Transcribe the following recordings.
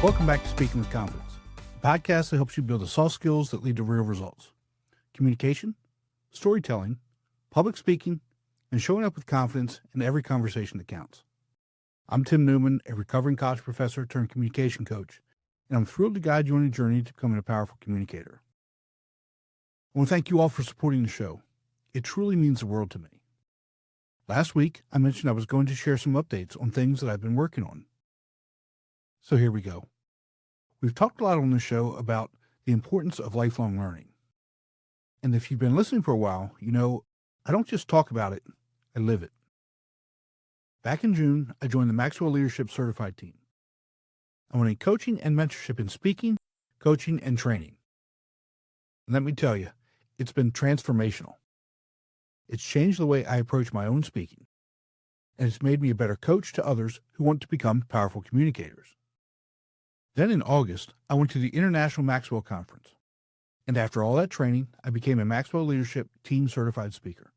Welcome back to Speaking with Confidence, a podcast that helps you build the soft skills that lead to real results. Communication, storytelling, public speaking, and showing up with confidence in every conversation that counts. I'm Tim Newman, a recovering college professor turned communication coach, and I'm thrilled to guide you on a journey to becoming a powerful communicator. I want to thank you all for supporting the show. It truly means the world to me. Last week, I mentioned I was going to share some updates on things that I've been working on. So here we go. We've talked a lot on the show about the importance of lifelong learning. And if you've been listening for a while, you know I don't just talk about it, I live it. Back in June, I joined the Maxwell Leadership Certified team. I went in coaching and mentorship in speaking, coaching, and training. And let me tell you, it's been transformational. It's changed the way I approach my own speaking, and it's made me a better coach to others who want to become powerful communicators. Then in August, I went to the International Maxwell Conference, and after all that training, I became a Maxwell Leadership Team Certified Speaker.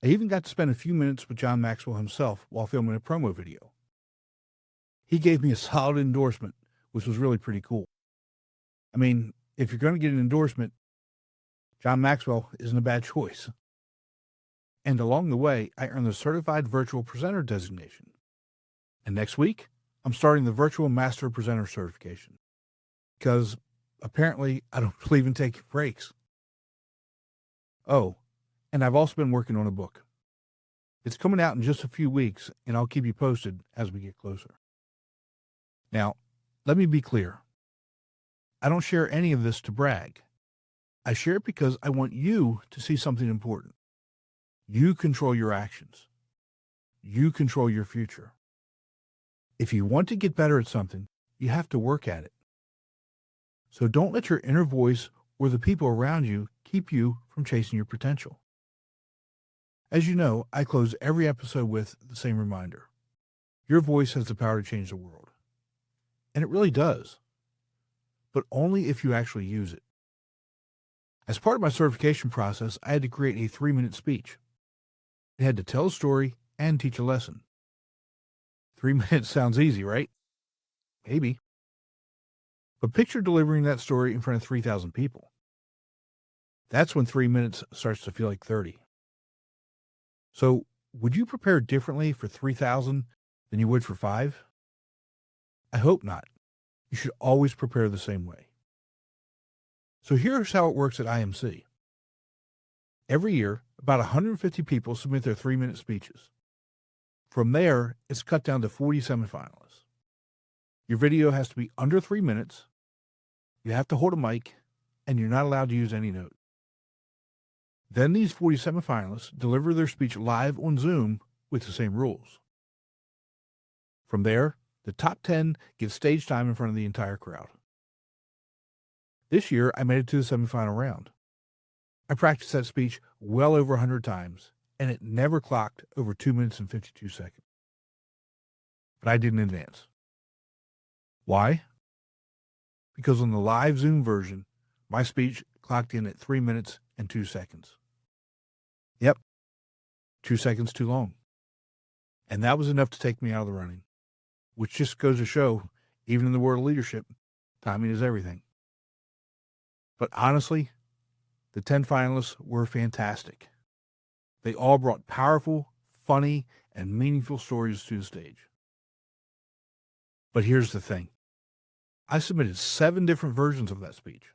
I even got to spend a few minutes with John Maxwell himself while filming a promo video. He gave me a solid endorsement, which was really pretty cool. I mean, if you're going to get an endorsement, John Maxwell isn't a bad choice. And along the way, I earned the Certified Virtual Presenter designation. And next week, I'm starting the Virtual Master Presenter certification. Because apparently, I don't believe in taking breaks. Oh, and I've also been working on a book. It's coming out in just a few weeks, and I'll keep you posted as we get closer. Now, let me be clear. I don't share any of this to brag. I share it because I want you to see something important. You control your actions. You control your future. If you want to get better at something, you have to work at it. So don't let your inner voice or the people around you keep you from chasing your potential. As you know, I close every episode with the same reminder. Your voice has the power to change the world. And it really does. But only if you actually use it. As part of my certification process, I had to create a 3-minute speech. It had to tell a story and teach a lesson. 3 minutes sounds easy, right? Maybe. But picture delivering that story in front of 3,000 people. That's when 3 minutes starts to feel like 30. So, would you prepare differently for 3,000 than you would for 5? I hope not. You should always prepare the same way. So here's how it works at IMC. Every year, about 150 people submit their 3-minute speeches. From there, it's cut down to 40 semifinalists. Your video has to be under 3 minutes, you have to hold a mic, and you're not allowed to use any notes. Then these 40 semifinalists deliver their speech live on Zoom with the same rules. From there, the top 10 get stage time in front of the entire crowd. This year, I made it to the semifinal round. I practiced that speech well over 100 times, and it never clocked over 2 minutes and 52 seconds. But I didn't advance. Why? Because on the live Zoom version, my speech clocked in at 3 minutes and 2 seconds. Yep, 2 seconds too long. And that was enough to take me out of the running, which just goes to show, even in the world of leadership, timing is everything. But honestly, the 10 finalists were fantastic. They all brought powerful, funny, and meaningful stories to the stage. But here's the thing. I submitted 7 different versions of that speech.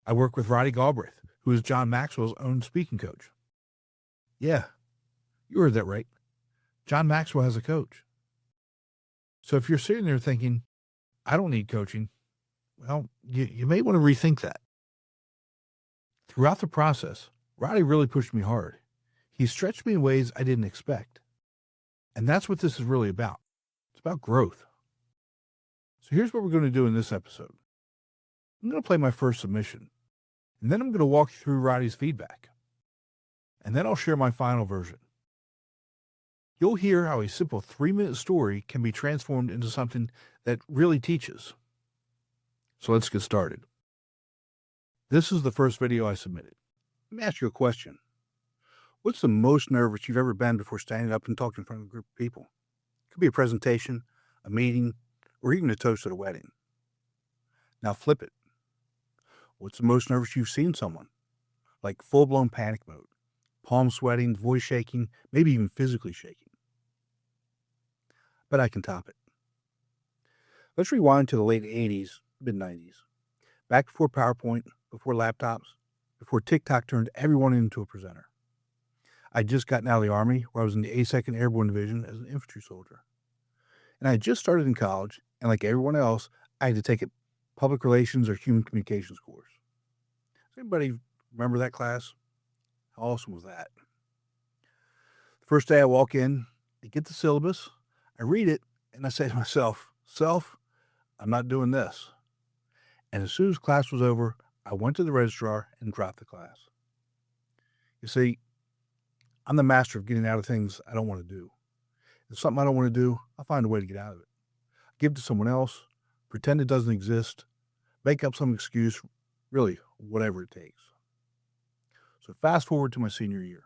I work with Roddy Galbraith, who is John Maxwell's own speaking coach. Yeah, you heard that right. John Maxwell has a coach. So if you're sitting there thinking, I don't need coaching, well, you may want to rethink that. Throughout the process, Roddy really pushed me hard. He stretched me in ways I didn't expect. And that's what this is really about. It's about growth. So here's what we're going to do in this episode. I'm going to play my first submission, and then I'm going to walk you through Roddy's feedback. And then I'll share my final version. You'll hear how a simple 3-minute story can be transformed into something that really teaches. So let's get started. This is the first video I submitted. Let me ask you a question. What's the most nervous you've ever been before standing up and talking in front of a group of people? It could be a presentation, a meeting, or even a toast at a wedding. Now flip it. What's the most nervous you've seen someone? Like full-blown panic mode, palms sweating, voice shaking, maybe even physically shaking. But I can top it. Let's rewind to the late 80s, mid-90s. Back before PowerPoint, before laptops, before TikTok turned everyone into a presenter. I'd just gotten out of the Army, where I was in the 82nd Airborne Division as an infantry soldier. And I had just started in college, and like everyone else, I had to take a public relations or human communications course. Does anybody remember that class? How awesome was that? The first day I walk in, I get the syllabus, I read it, and I say to myself, "Self, I'm not doing this." And as soon as class was over, I went to the registrar and dropped the class. You see, I'm the master of getting out of things I don't want to do. If it's something I don't want to do, I'll find a way to get out of it. Give it to someone else, pretend it doesn't exist, make up some excuse, really, whatever it takes. So fast forward to my senior year.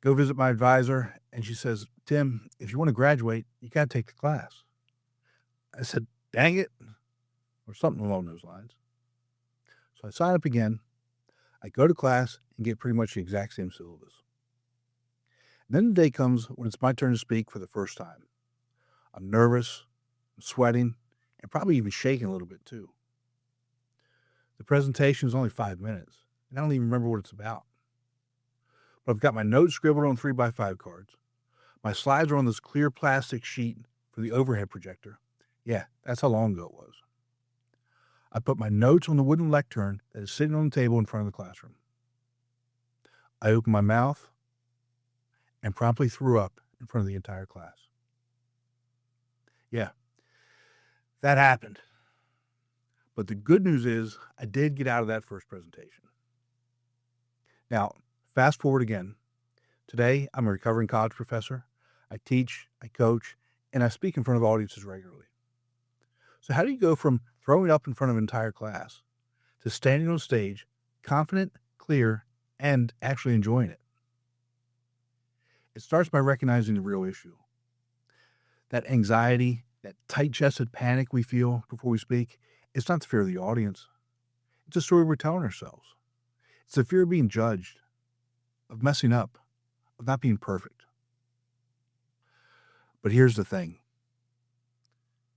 Go visit my advisor, and she says, "Tim, if you want to graduate, you got to take the class." I said, "Dang it," or something along those lines. So I sign up again, I go to class, and get pretty much the exact same syllabus. And then the day comes when it's my turn to speak for the first time. I'm nervous, I'm sweating, and probably even shaking a little bit too. The presentation is only 5 minutes, and I don't even remember what it's about. But I've got my notes scribbled on 3x5 cards. My slides are on this clear plastic sheet for the overhead projector. Yeah, that's how long ago it was. I put my notes on the wooden lectern that is sitting on the table in front of the classroom. I opened my mouth and promptly threw up in front of the entire class. Yeah, that happened. But the good news is I did get out of that first presentation. Now, fast forward again. Today, I'm a recovering college professor. I teach, I coach, and I speak in front of audiences regularly. So how do you go from throwing up in front of an entire class to standing on stage, confident, clear, and actually enjoying it? It starts by recognizing the real issue. That anxiety, that tight-chested panic we feel before we speak, it's not the fear of the audience. It's a story we're telling ourselves. It's the fear of being judged, of messing up, of not being perfect. But here's the thing.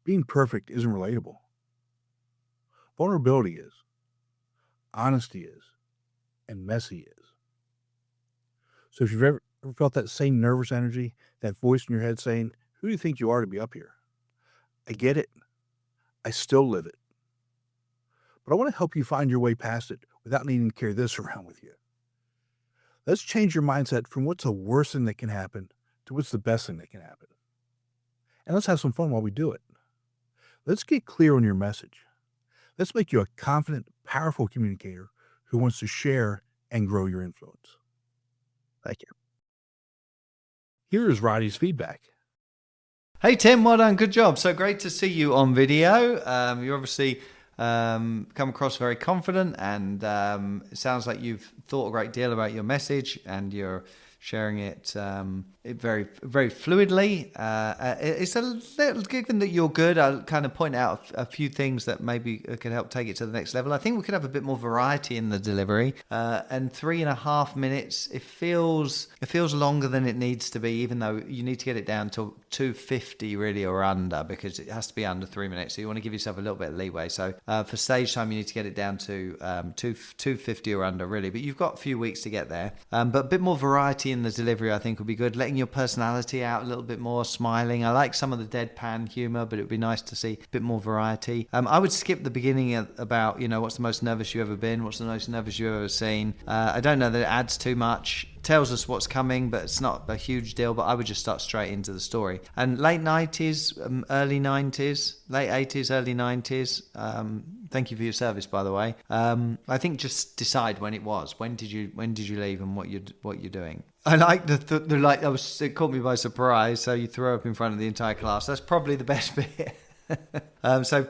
Being perfect isn't relatable. Vulnerability is. Honesty is. And messy is. So if you've ever felt that same nervous energy, that voice in your head saying, "Who do you think you are to be up here?" I get it. I still live it. But I want to help you find your way past it without needing to carry this around with you. Let's change your mindset from what's the worst thing that can happen to what's the best thing that can happen. And let's have some fun while we do it. Let's get clear on your message. Let's make you a confident, powerful communicator who wants to share and grow your influence. Thank you. Here is Roddy's feedback. Hey Tim, well done, good job. So great to see you on video. You obviously come across very confident, and it sounds like you've thought a great deal about your message, and you're sharing it very, very fluidly. It's a little, given that you're good, I'll kind of point out a few things that maybe could help take it to the next level. I think we could have a bit more variety in the delivery. And 3.5 minutes, it feels longer than it needs to be, even though you need to get it down to 250 really or under, because it has to be under 3 minutes. So you want to give yourself a little bit of leeway. So for stage time, you need to get it down to 250 or under really, but you've got a few weeks to get there. But a bit more variety in the delivery, I think, would be good. Letting your personality out a little bit more, smiling. I like some of the deadpan humor, but it would be nice to see a bit more variety. I would skip the beginning about, what's the most nervous you've ever been? What's the most nervous you've ever seen? I don't know that it adds too much. Tells us what's coming, but it's not a huge deal. But I would just start straight into the story. And late 90s, early 90s, late 80s, early 90s. Thank you for your service, by the way. I think just decide when it was. When did you leave, and what you're doing. I like it caught me by surprise. So you throw up in front of the entire class. That's probably the best bit. So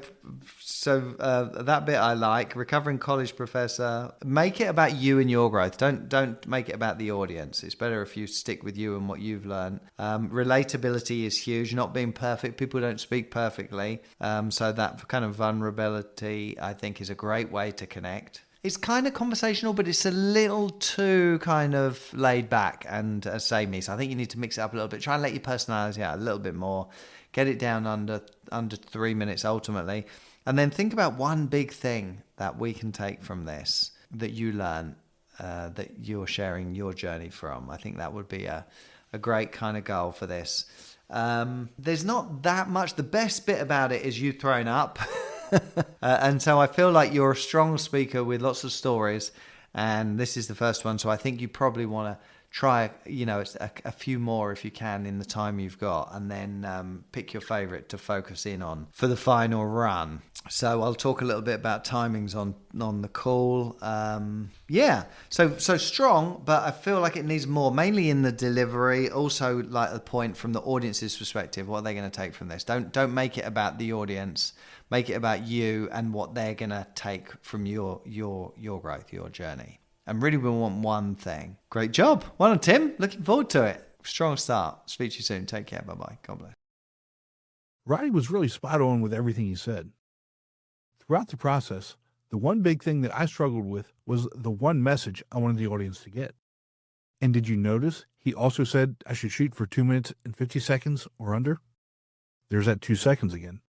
that bit I like. Recovering college professor. Make it about you and your growth. Don't make it about the audience. It's better if you stick with you and what you've learned. Relatability is huge. Not being perfect. People don't speak perfectly. So that kind of vulnerability, I think, is a great way to connect. It's kind of conversational, but it's a little too kind of laid back and samey. So I think you need to mix it up a little bit. Try and let your personality out a little bit more. Get it down under 3 minutes ultimately. And then think about one big thing that we can take from this that you learn, that you're sharing your journey from. I think that would be a great kind of goal for this. There's not that much. The best bit about it is you throwing up. And so I feel like you're a strong speaker with lots of stories, and this is the first one. So I think you probably want to try, a few more if you can in the time you've got, and then pick your favorite to focus in on for the final run. So I'll talk a little bit about timings on the call. So strong, but I feel like it needs more, mainly in the delivery. Also, like the point from the audience's perspective, what are they going to take from this? Don't make it about the audience. Make it about you and what they're going to take from your growth, your journey. And really we want one thing. Great job. Well done, Tim. Looking forward to it. Strong start. Speak to you soon. Take care. Bye-bye. God bless. Roddy was really spot on with everything he said. Throughout the process, the one big thing that I struggled with was the one message I wanted the audience to get. And did you notice he also said I should shoot for 2 minutes and 50 seconds or under? There's that 2 seconds again.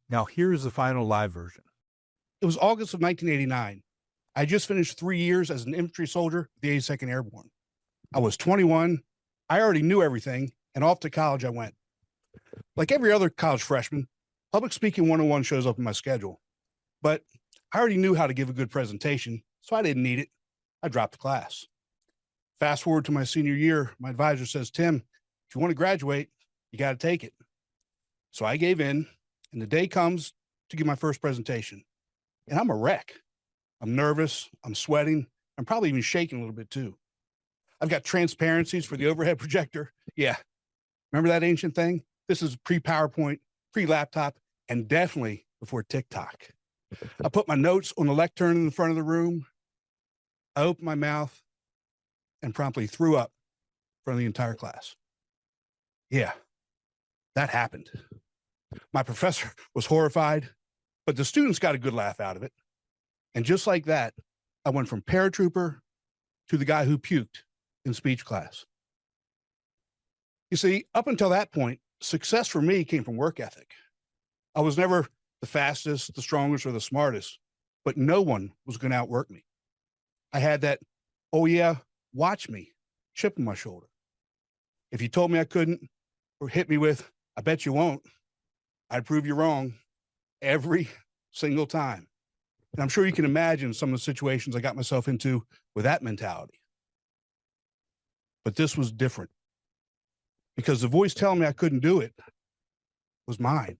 Now here is the final live version. It was August of 1989. I just finished 3 years as an infantry soldier, the 82nd Airborne. I was 21. I already knew everything, and off to college I went. Like every other college freshman, public speaking 101 shows up in my schedule. But I already knew how to give a good presentation, so I didn't need it. I dropped the class. Fast forward to my senior year, my advisor says, Tim, if you want to graduate, you got to take it. So I gave in, and the day comes to give my first presentation. And I'm a wreck. I'm nervous, I'm sweating, I'm probably even shaking a little bit too. I've got transparencies for the overhead projector. Yeah, remember that ancient thing? This is pre-PowerPoint, pre-laptop, and definitely before TikTok. I put my notes on the lectern in the front of the room. I opened my mouth and promptly threw up in front of the entire class. Yeah, that happened. My professor was horrified, but the students got a good laugh out of it. And just like that, I went from paratrooper to the guy who puked in speech class. You see, up until that point, success for me came from work ethic. I was never the fastest, the strongest, or the smartest, but no one was going to outwork me. I had that, oh yeah, watch me, chip on my shoulder. If you told me I couldn't, or hit me with, I bet you won't, I'd prove you wrong every single time. And I'm sure you can imagine some of the situations I got myself into with that mentality. But this was different because the voice telling me I couldn't do it was mine.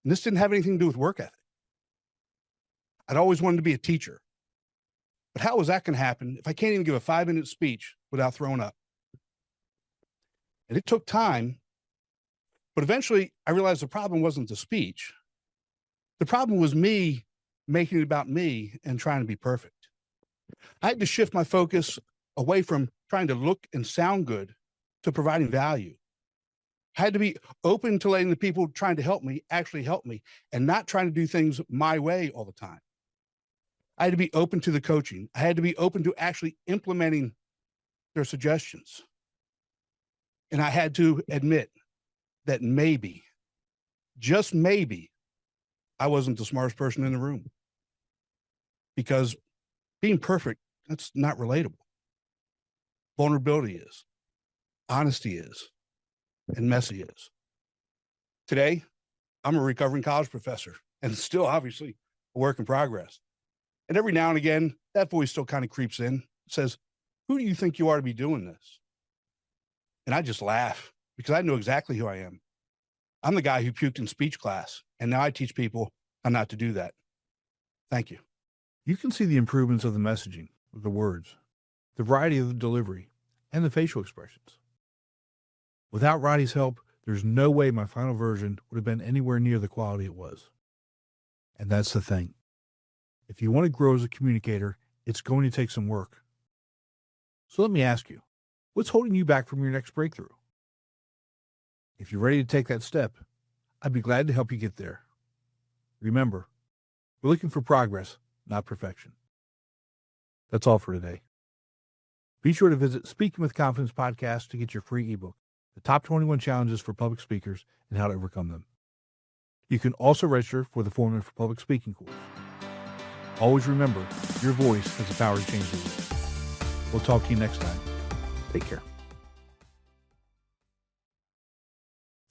And this didn't have anything to do with work ethic. I'd always wanted to be a teacher. But how is that going to happen if I can't even give a 5-minute speech without throwing up? And it took time, but eventually I realized the problem wasn't the speech. The problem was me making it about me and trying to be perfect. I had to shift my focus away from trying to look and sound good to providing value. I had to be open to letting the people trying to help me actually help me and not trying to do things my way all the time. I had to be open to the coaching. I had to be open to actually implementing their suggestions. And I had to admit that maybe, just maybe, I wasn't the smartest person in the room. Because being perfect, that's not relatable. Vulnerability is, honesty is, and messy is. Today, I'm a recovering college professor and still obviously a work in progress. And every now and again, that voice still kind of creeps in, says, who do you think you are to be doing this? And I just laugh because I know exactly who I am. I'm the guy who puked in speech class, and now I teach people how not to do that. Thank you. You can see the improvements of the messaging, the words, the variety of the delivery, and the facial expressions. Without Roddy's help, There's no way my final version would have been anywhere near the quality it was. And that's the thing. If you want to grow as a communicator, it's going to take some work. So let me ask you, what's holding you back from your next breakthrough? If you're ready to take that step, I'd be glad to help you get there. Remember, we're looking for progress, not perfection. That's all for today. Be sure to visit Speaking with Confidence podcast to get your free ebook, The Top 21 Challenges for Public Speakers and How to Overcome Them. You can also register for the Formula for Public Speaking course. Always remember, your voice has the power to change the world. We'll talk to you next time. Take care.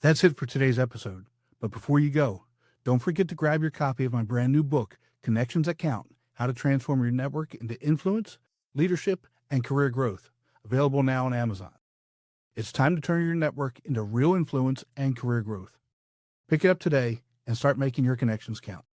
That's it for today's episode. But before you go, don't forget to grab your copy of my brand new book, Connections That Count: How to Transform Your Network into Influence, Leadership, and Career Growth, available now on Amazon. It's time to turn your network into real influence and career growth. Pick it up today and start making your connections count.